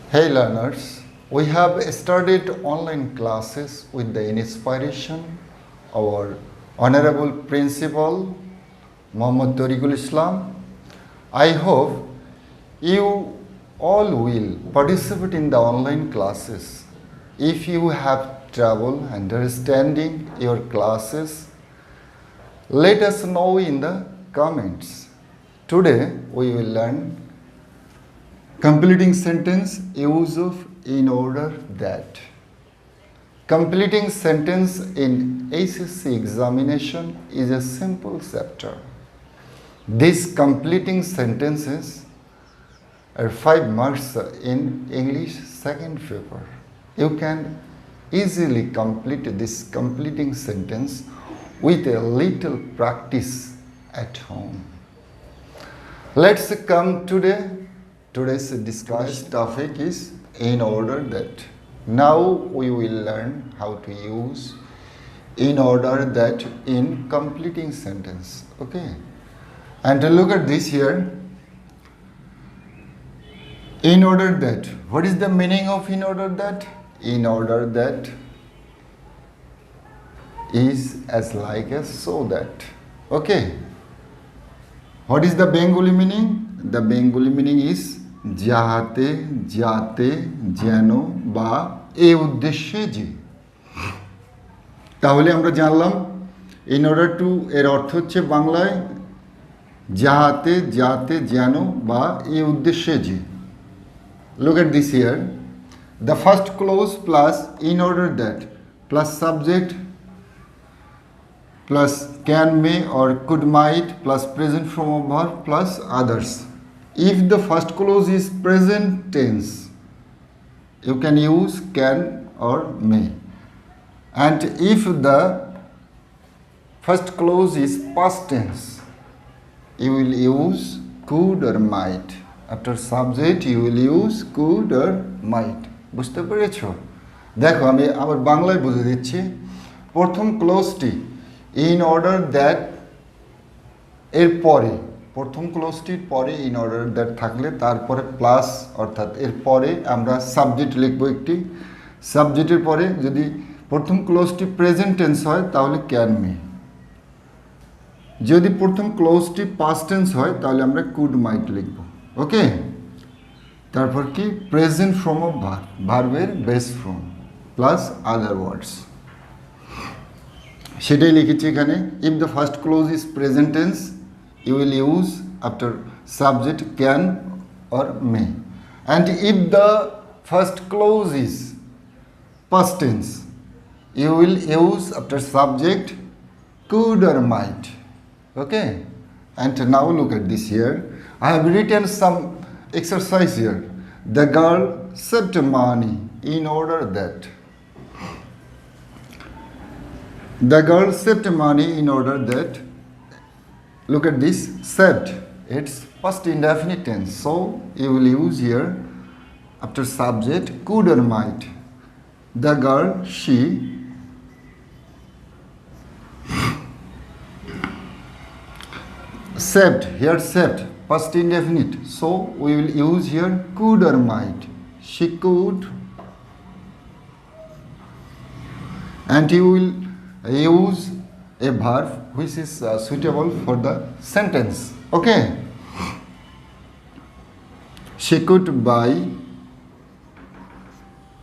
Hey learners, we have started online classes with the inspiration of our Honorable Principal Muhammad Tariqul Islam. I hope you all will participate in the online classes. If you have trouble understanding your classes, let us know in the comments. Today we will learn completing sentence use of in order that. Completing sentence in ACC examination is a simple chapter. These completing sentences are 5 marks in English second paper. You can easily complete this completing sentence with a little practice at home. Let's come today. Today's discussion topic is in order that. Now we will learn how to use in order that in completing sentence. Okay. And look at this here. In order that. What is the meaning of in order that? In order that is as like as so that. Okay. What is the Bengali meaning? The Bengali meaning is যাহাতে যাতে যেন বা এই উদ্দেশ্যে যে। তাহলে আমরা জানলাম in order to এর অর্থ হচ্ছে বাংলায় যাহাতে যাতে যেন বা এই উদ্দেশ্যে যে। Look at this here. The first clause plus in order that plus subject plus can, may or could, might plus present form of verb plus others. If the first clause is present tense, you can use can or may. And if the first clause is past tense, you will use could or might. After subject, you will use could or might. বুঝতে পেরেছো? দেখো আমি আবার বাংলায় বুঝিয়ে দিচ্ছি। প্রথম ক্লোজটি in order that এর পরে প্রথম ক্লোজটির পরে ইন অর্ডার দ্যাট থাকলে তারপরে প্লাস অর্থাৎ এর পরে আমরা সাবজেক্ট লিখব একটি সাবজেক্টের পরে যদি প্রথম ক্লোজটি প্রেজেন্ট টেন্স হয় তাহলে ক্যান মে, যদি প্রথম ক্লোজটি পাস্ট টেন্স হয় তাহলে আমরা কুড মাইট লিখব। ওকে, তারপর কি প্রেজেন্ট ফর্ম অফ ভার্ব, ভার্বের বেস ফর্ম প্লাস আদার ওয়ার্ডস, সেটাই লিখেছি এখানে। If the first close is present tense, you will use after subject can or may. And if the first clause is past tense, you will use after subject could or might. Okay, and now look at this here. I have written some exercise here. The girl saved money in order that. The girl saved money in order that. Look at this, saved, it's past indefinite tense, so you will use here after subject could or might. The girl, she saved, here saved, past indefinite, so we will use here could or might. She could, and you will use a verb which is suitable for the sentence. Okay, she could buy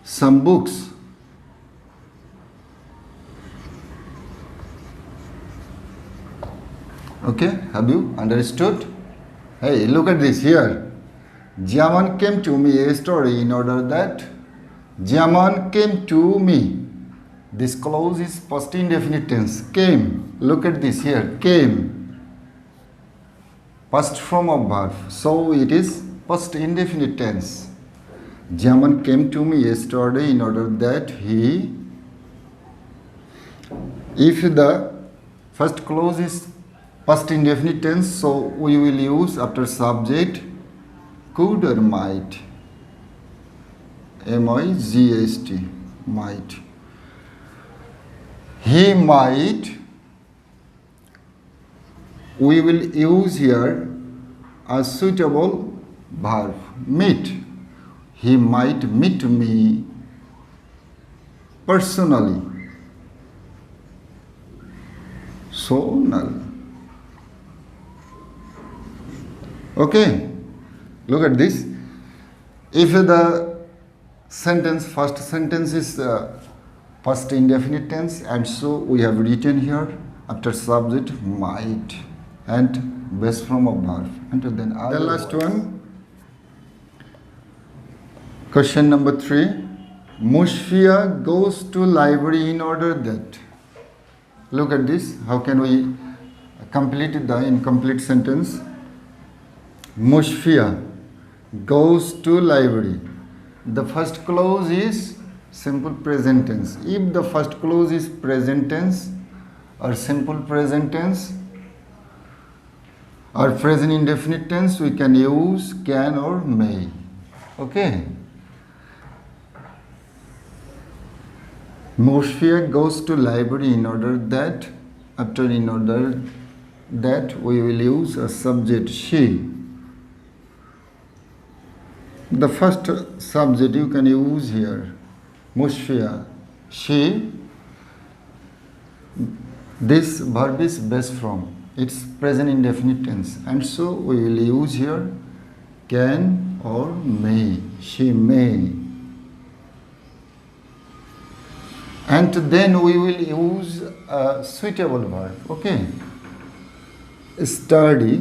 some books. Okay, have you understood? Hey, look at this here. Jaman came to me a story in order that. Jaman came to me. This clause is past indefinite tense. Came. Look at this here. Came. Past form of verb. So it is past indefinite tense. Jaman came to me yesterday in order that he. If the first clause is past indefinite tense, so we will use after subject could or might. M-I-G-H-T. Might. He might, we will use here a suitable verb, meet. he might meet me personally. So null. Okay, look at this. If the first sentence is past indefinite tense, and so we have written here after subject might and base form of verb, and then the last one. Question number 3. Mushfia goes to library in order that. Look at this. How can we complete the incomplete sentence? Mushfia goes to library. The first clause is simple present tense. If the first clause is present tense or simple present tense or present indefinite tense, we can use can or may. Okay. Mushfia goes to library in order that. After in order that, we will use a subject she. The first subject you can use here, Mushfia, she. This verb is base form. It's present indefinite tense, and so we will use here can or may. She may. And then we will use a suitable verb. Okay. Study.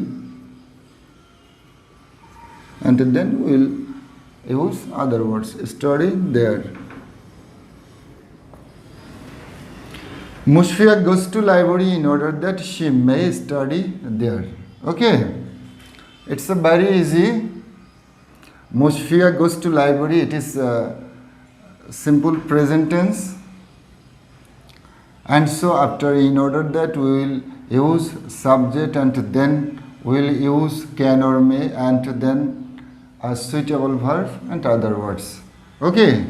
And then we will use other words. Study there. Mushfia goes to library in order that she may study there. Okay. It's a very easy. Mushfia goes to library. It is a simple present tense. And so after in order that, we will use subject, and then we will use can or may, and then a suitable verb and other words. Okay.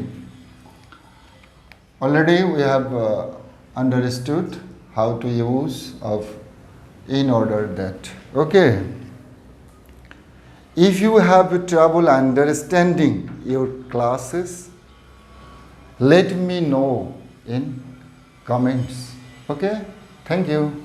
Already we have understood how to use of in order that. Okay. If you have trouble understanding your classes, let me know in comments. Okay. Thank you.